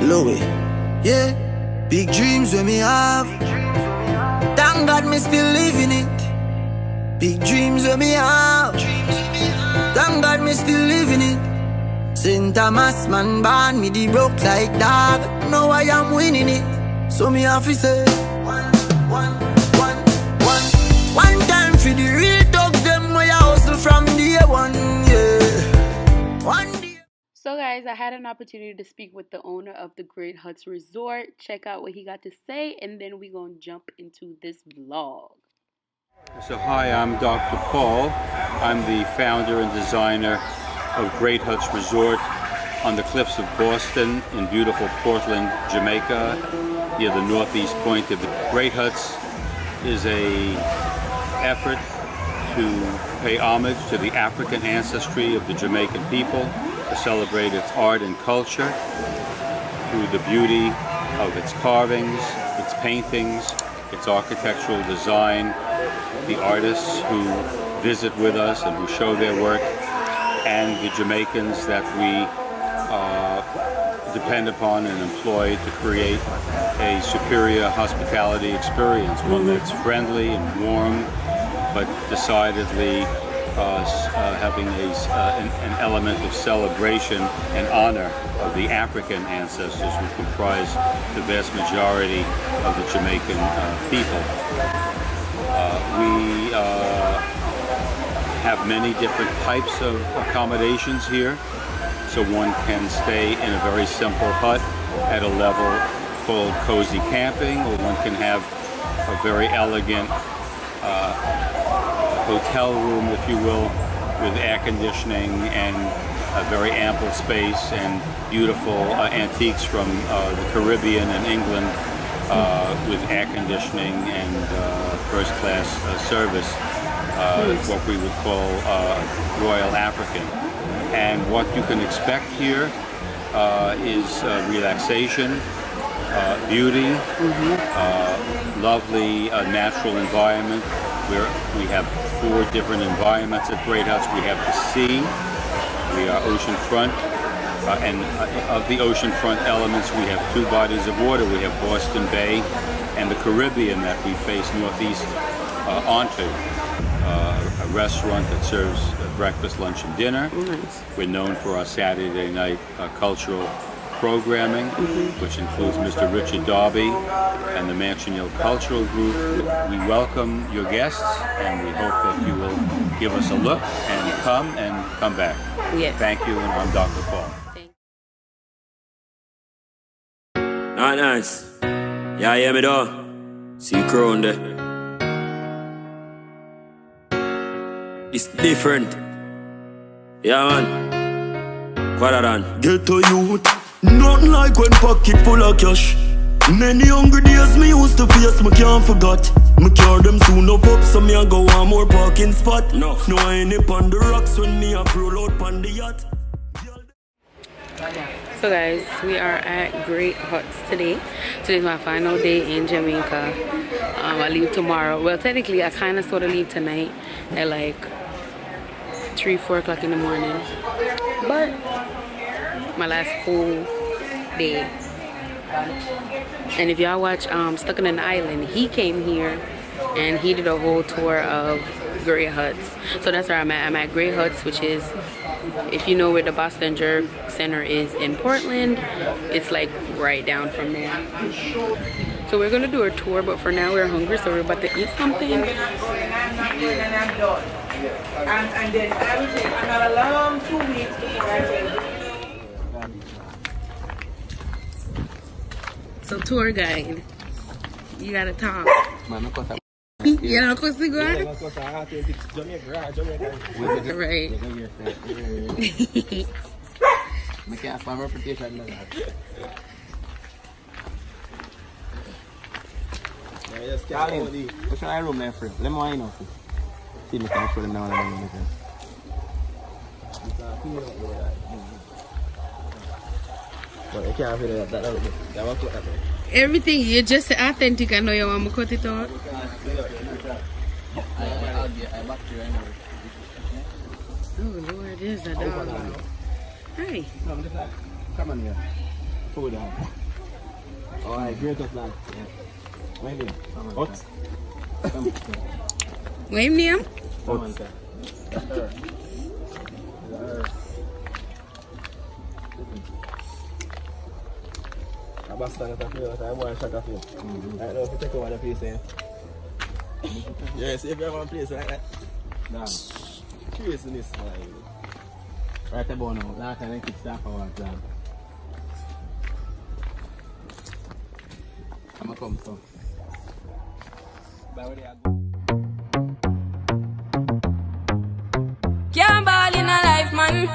Louis. Yeah, big dreams when me have. Thank God me still living it. Big dreams when me have. Thank God me still living it. St. Thomas man born me the broke like dog. Now I am winning it. So me have to say one time for the real dogs, them where I hustle from day one, yeah. One day. So guys, I had an opportunity to speak with the owner of the Great Huts Resort. Check out what he got to say, and then we're gonna jump into this vlog. So hi, I'm Dr. Paul. I'm the founder and designer of Great Huts Resort on the cliffs of Boston in beautiful Portland, Jamaica, near the northeast point of the Great Huts. Is a effort to pay homage to the African ancestry of the Jamaican people, to celebrate its art and culture through the beauty of its carvings, its paintings, its architectural design, the artists who visit with us and who show their work, and the Jamaicans that we depend upon and employ to create a superior hospitality experience, one that's friendly and warm, but decidedly having an element of celebration and honor of the African ancestors who comprise the vast majority of the Jamaican people. We have many different types of accommodations here. So one can stay in a very simple hut at a level called cozy camping, or one can have a very elegant hotel room, if you will, with air conditioning and a very ample space and beautiful antiques from the Caribbean and England with air conditioning and first-class service, what we would call Royal African. And what you can expect here is relaxation, beauty, lovely natural environment, where we have 4 different environments at Great Huts. We have the sea, we are oceanfront, and of the oceanfront elements we have 2 bodies of water. We have Boston Bay and the Caribbean that we face northeast onto. A restaurant that serves breakfast, lunch, and dinner. Nice. We're known for our Saturday night cultural programming, which includes Mr. Richard Darby and the Mansion Hill Cultural Group. We welcome your guests, and we hope that you will give us a look and come back. Yes. Thank you, and I'm Dr. Paul. Nice. Yeah, hear me though. See you crown there. It's different. Yeah, man. Quadran. Get to youth. Nothing like when pocket full of cash. Many hungry days me used to face, me can't forget. Me cure them soon up, so me a go one more parking spot. No I ain't up on the rocks when me a roll out on the yacht. So guys, we are at Great Huts today. Today's my final day in Jamaica. I leave tomorrow. Well, technically I kind of sort of leave tonight at like 3-4 o'clock in the morning, but my last full day. And if y'all watch Stuck on an Island, he came here and he did a whole tour of Great Huts. So that's where I'm at. I'm at Great Huts, which is, if you know where the Boston Jerk Center is in Portland, it's like right down from there. So we're gonna do a tour, but for now we're hungry, so we're about to eat something. And then I will take another long 2 weeks before I will. So tour guide, you gotta talk. You know, cause we got right. What's your room there for? Let me wine off. See me can show them now and then. But I can't feel that. Everything you just say authentic. I know you want to cut it out. Oh Lord, there's a dog. Hi. Come on here. food. Alright, great up, lad. Yeah. Where you? What? What's your name? What? I bastard at a feel, I want to shut off you. I don't know if you take over the place here. Yes, if you have one place like that. Nah. Curious in this, like. Right about now, last time I kick start for one time. I'm gonna come, so. Bye, where do you go? Can't ball in a life, man.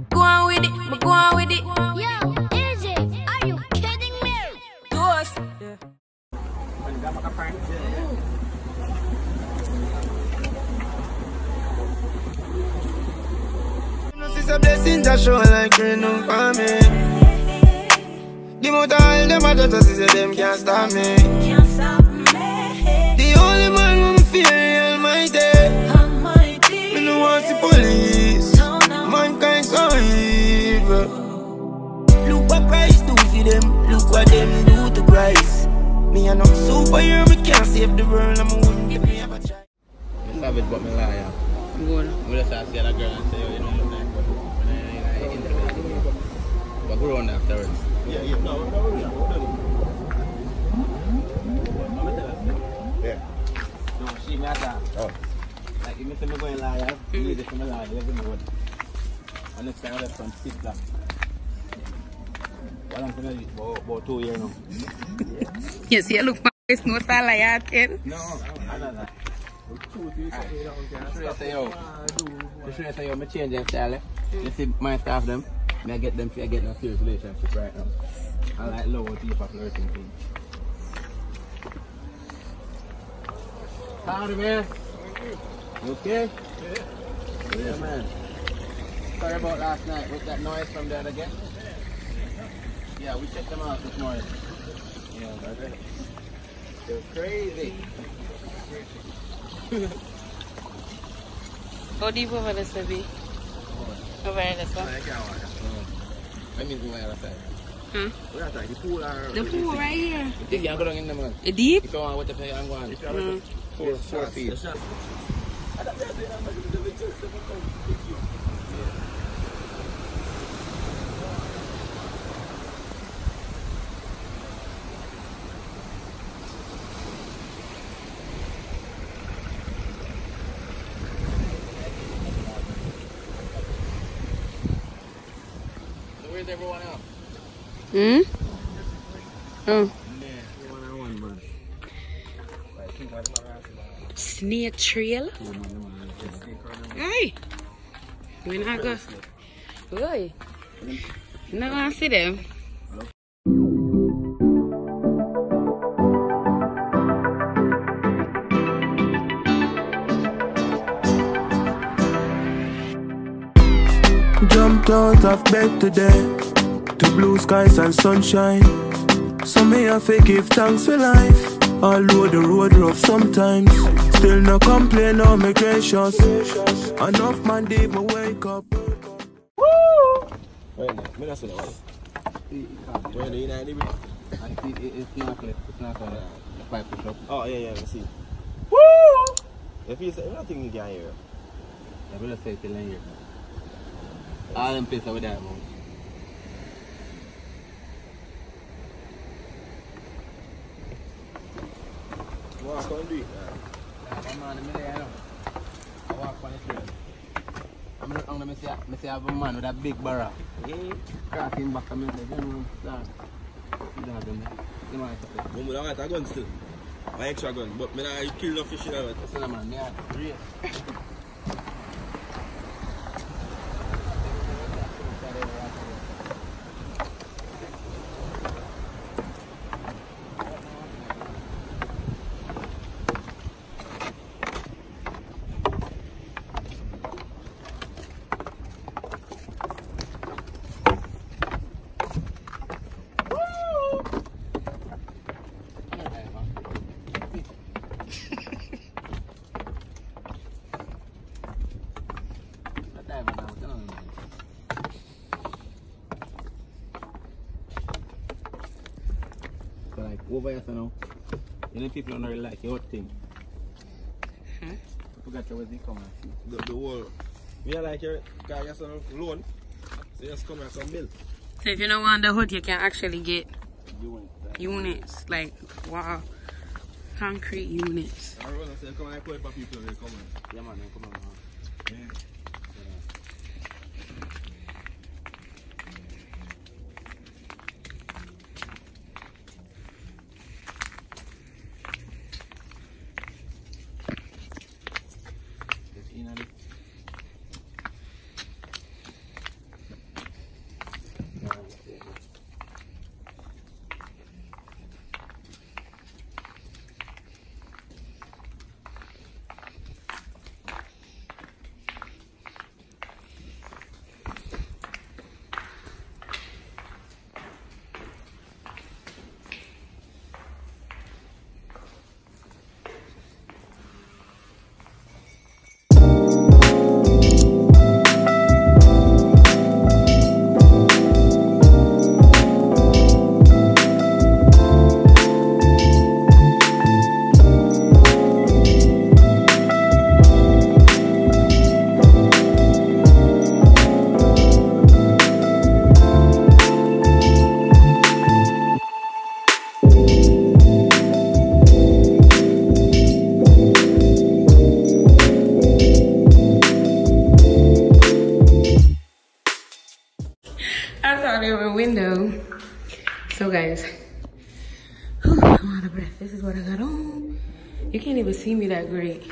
Go on with it, but go on with it. Yo, is it? Are you kidding me? Toast. Yeah. It's a blessing that show like rain on me. The motor all them a just say them can't stop me. The only man who me fear Almighty. Me no want the police. Mankind so evil. Look what Christ do for them. Look what them do to Christ. Me a no superhero, me can't save the world. I'm a wouldn't give me ever try. I savage but me liar. Good. I'm just see that girl and say, you don't look like but go around afterwards. Yeah, no. Yeah. No, she matter. Oh. Like, if you say me going liar, you need to say me liar, let me know what. And next time I left from 6 o'clock. Well, I'm going to about 2 years now. Yes, you look back, it's no style like that. No, I don't know. I say, yo, I change their style. You see my staff them, I get them I get no serious relationship right now. I like low deeper flirting things. Howdy, man. You okay? Yeah, man. Sorry about last night with that noise from the other guest. Yeah, we checked them out this morning. Yeah, brother. They're crazy. How deep over this will be? Over this one? I mean, where I say. Where I say? The pool or... The pool right here. You think you go down in the mud? It deep? If you want to pay, I'm going. 4 feet. Where's everyone else? Oh. One, man. Snake trail? Hey! We're not going. Boy. I'm not going to see them. Jumped out of bed today to blue skies and sunshine. So me have to give thanks for life. Although the road rough sometimes, still no complain or me gracious. Enough man leave me wake up. Woo! Wait, me not see that one. Wait, you know, it's not the pipe push up. Oh, yeah, I see. Woo! If you say, nothing you can hear. I will say till here. All them places over there, man. Walk on the street, I'm on the middle, you know. I walk on the trail. I'm not going to see I have a man with a big barrel. Cracking back, I'm going to say, you know, start. You don't have them there. You know what I say? I got a gun still. My extra gun, but I kill no fish in it. Listen, man, I have 3. over here now. You know people don't really like your thing. I forgot where they come and the whole. Me like your guy gets a loan. So you just come and some bill. So if you don't want the hood, you can actually get units. Like, wow. Concrete units. I was say come and quite for people they come on. Yeah man, come on. Yeah. Window. So guys, I'm out of breath. This is what I got on. You can't even see me that great.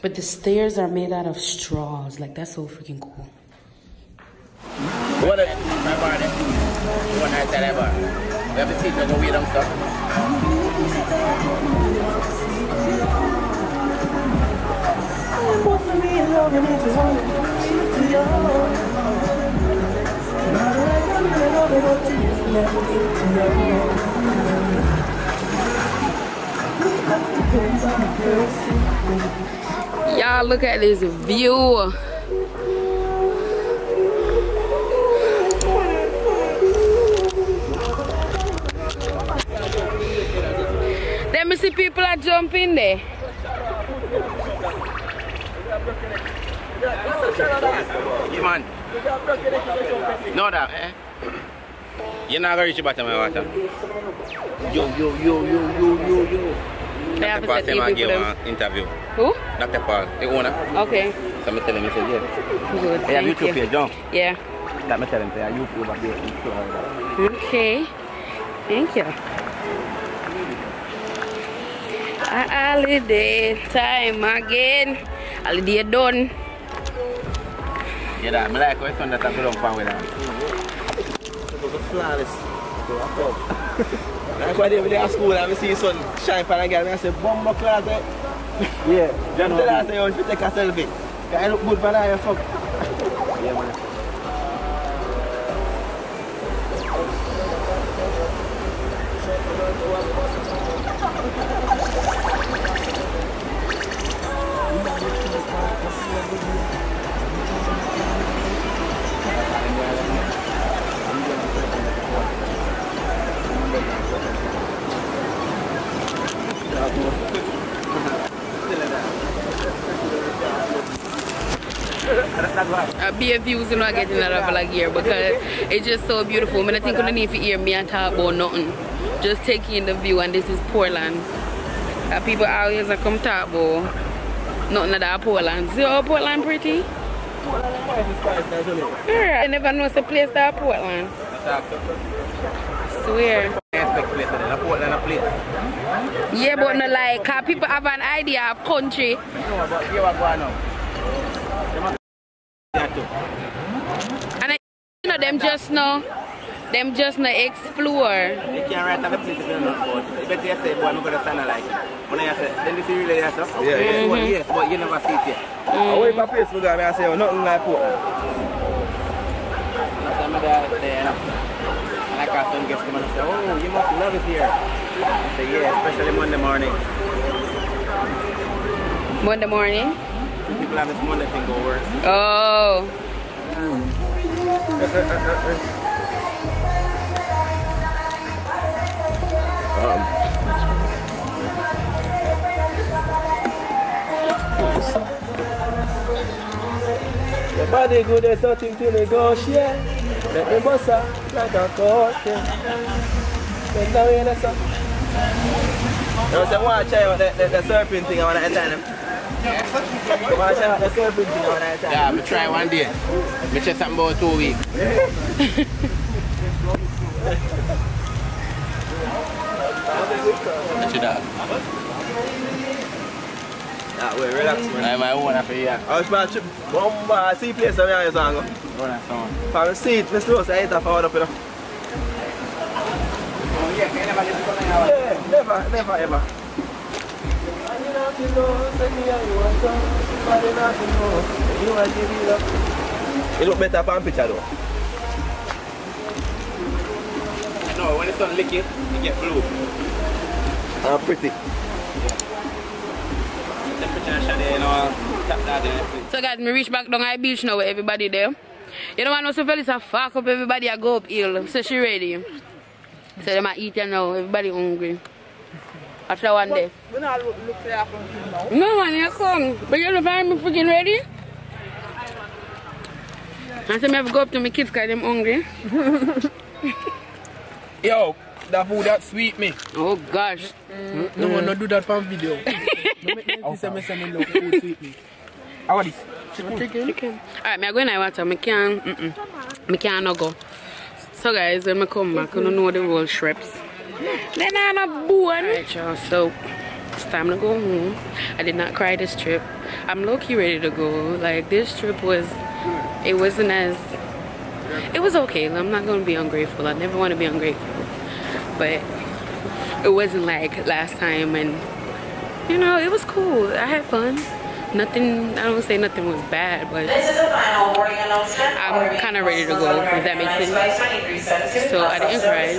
But the stairs are made out of straws. Like, that's so freaking cool. What is my bar there? One night at that bar. We have to see if we go weird on stuff. Y'all look at this view. Let me see people are jumping there. Yeah, man. No, that, eh? You're not going to reach the bottom of the water. Yo. They have Dr. Paul to said I give an interview. Who? Dr. Paul, the owner. Okay. So I'm telling him, he said, yes. Good, Hey, have YouTube here, John? Yeah. Let me tell him, say, YouTube up here. Okay. Thank you. Holiday time again. Holiday done. Yeah, that. I like how son that I put on fan with that. It was flawless. Like when they were at school and I see son shine for a girl and I say, "Bomba class, eh?" Yeah. Then I say, "Oh, if you take a selfie, I look good for that, you fuck." Yeah, man. Be views you not getting a lot of here because it's just so beautiful. I think you don't need to hear me and talk about nothing. Just take in the view, and this is Portland. People always come talk about nothing of that Portland. See how Portland pretty? I never know it's a place that Portland. Swear. Yeah, but no like people have an idea of country. And you know them just know explore. You can't write on the place if you don't know about it. But you say, boy, I'm going to stand like it. When I say, then this is really there stuff. Yeah. Yes, but you never see it yet. I wait for place for God, I say, nothing like Portland. Some of that there, and I got some guests come and say, oh, you must love it here. I say, yeah, especially Monday morning. Monday morning? People have this Monday thing go work. Oh. The body good, there's nothing to negotiate. Let me bust up like a court. Bend down here, that's up. You know, so I want to try out the surfing thing I want to attend them. I want to try out the surfing thing I want to attend. Yeah, I'm try one day. I just something about 2 weeks. What's that? Yeah, wait, relax, man. I'm my own after you. I was about to one see place that I was on. Oh, that's on. From the seat, Mr. Rose, I ate that forward up, you know. Oh, yeah, you never listen to me now. Yeah, never, ever. You look better on picture though. No, when the sun lick it, you get blue. Pretty. So guys, me reach back down at the beach now with everybody there. You know what I know, so Felisa fuck up everybody, I go up hill. So she ready. So they might eat now, everybody hungry. After one day. We not look for that now. No man, you come. But you don't find me freaking ready? I said I have to go up to my kids because they're hungry. Yo, that food that sweet me. Oh gosh. No one not do that for video. How are this? Chicken. Alright, I'm going to water. I can't not go. So guys, when I come back, I don't know the roll strips. Then I'm not born. Alright y'all, so it's time to go home. I did not cry this trip. I'm low-key ready to go. Like this trip was, it wasn't as, it was okay. I'm not going to be ungrateful. I never want to be ungrateful. But it wasn't like last time, and you know, it was cool. I had fun. Nothing, I don't say nothing was bad, but I'm kind of ready to go, if that makes sense. So I didn't cry.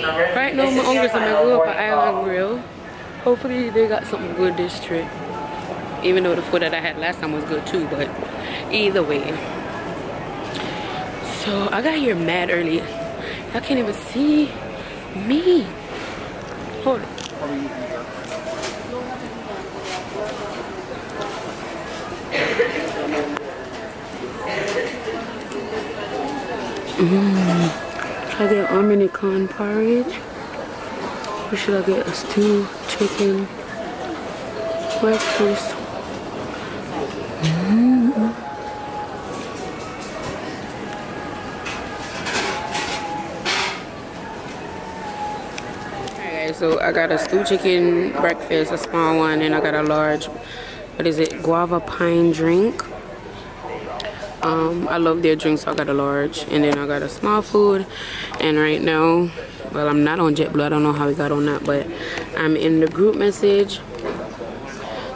But right now my uncles and my go up at Island Grill. Hopefully they got something good this trip. Even though the food that I had last time was good too, but either way. So I got here mad early. Y'all can't even see me. Hold on. Should I get American porridge? Or should I get a stew, chicken, breakfast? Alright guys, so I got a stew chicken breakfast, a small one, and I got a large, what is it, guava pine drink. I love their drinks, so I got a large, and then I got a small food. And right now, well, I'm not on JetBlue. I don't know how we got on that, but I'm in the group message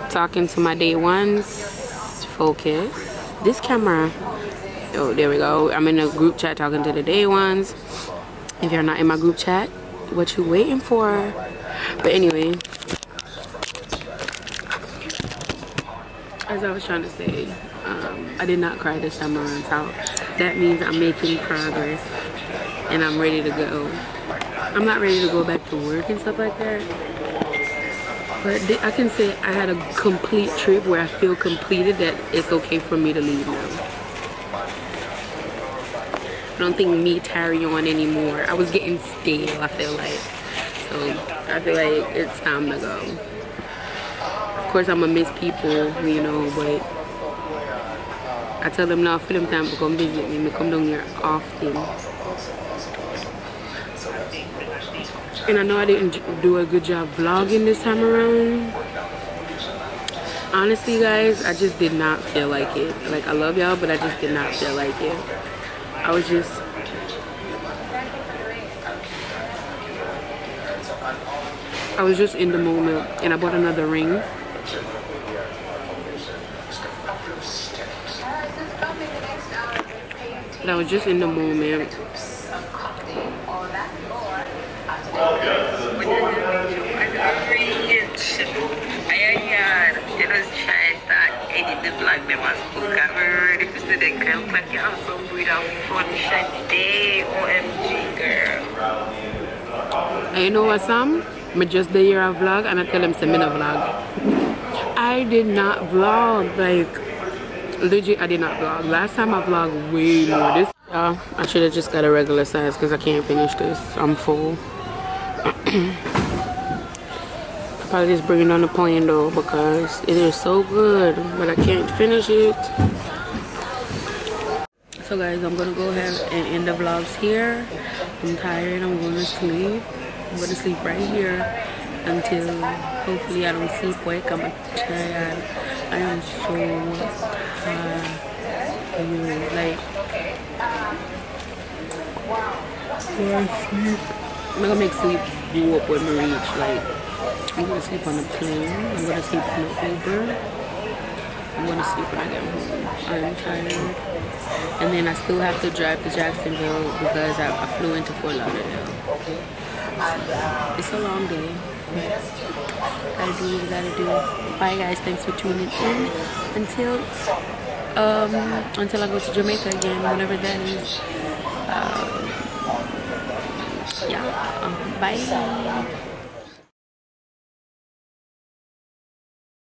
talking to my day ones. Focus this camera. Oh, there we go. I'm in a group chat talking to the day ones. If you're not in my group chat, what you waiting for? But anyway, as I was trying to say, I did not cry this time around, so that means I'm making progress and I'm ready to go. I'm not ready to go back to work and stuff like that, but I can say I had a complete trip where I feel completed, that it's okay for me to leave now. I don't think me tarry on anymore. I was getting stale, I feel like. So I feel like it's time to go. Of course I'm gonna miss people, you know, but I tell them now for them time to come visit me. I come down here often. And I know I didn't do a good job vlogging this time around. Honestly guys, I just did not feel like it. Like, I love y'all, but I just did not feel like it. I was just in the moment, and I bought another ring. But I was just in the moment. today, girl. Like you have some breed of fun today. OMG, girl. And you know what, Sam? Me just the year of vlog and I tell him send me no vlog. I did not vlog, like legit I did not vlog. Last time I vlogged way more. This I should have just got a regular size because I can't finish this. I'm full. Probably just bring it on the plane though because it is so good, but I can't finish it. So guys, I'm gonna go ahead and end the vlogs here. I'm tired, I'm going to sleep. I'm gonna sleep right here until hopefully I don't sleep wake. I'm tired. I am so tired. Like I'm gonna make sleep go up when we reach. Like I'm gonna sleep on the plane. I'm gonna sleep on the Uber. I'm gonna sleep when I get home. I'm tired. And then I still have to drive to Jacksonville because I flew into Fort Lauderdale. It's a long day. Gotta do what you gotta do. Bye guys, thanks for tuning in. Until I go to Jamaica again, whenever that is. Yeah. Bye.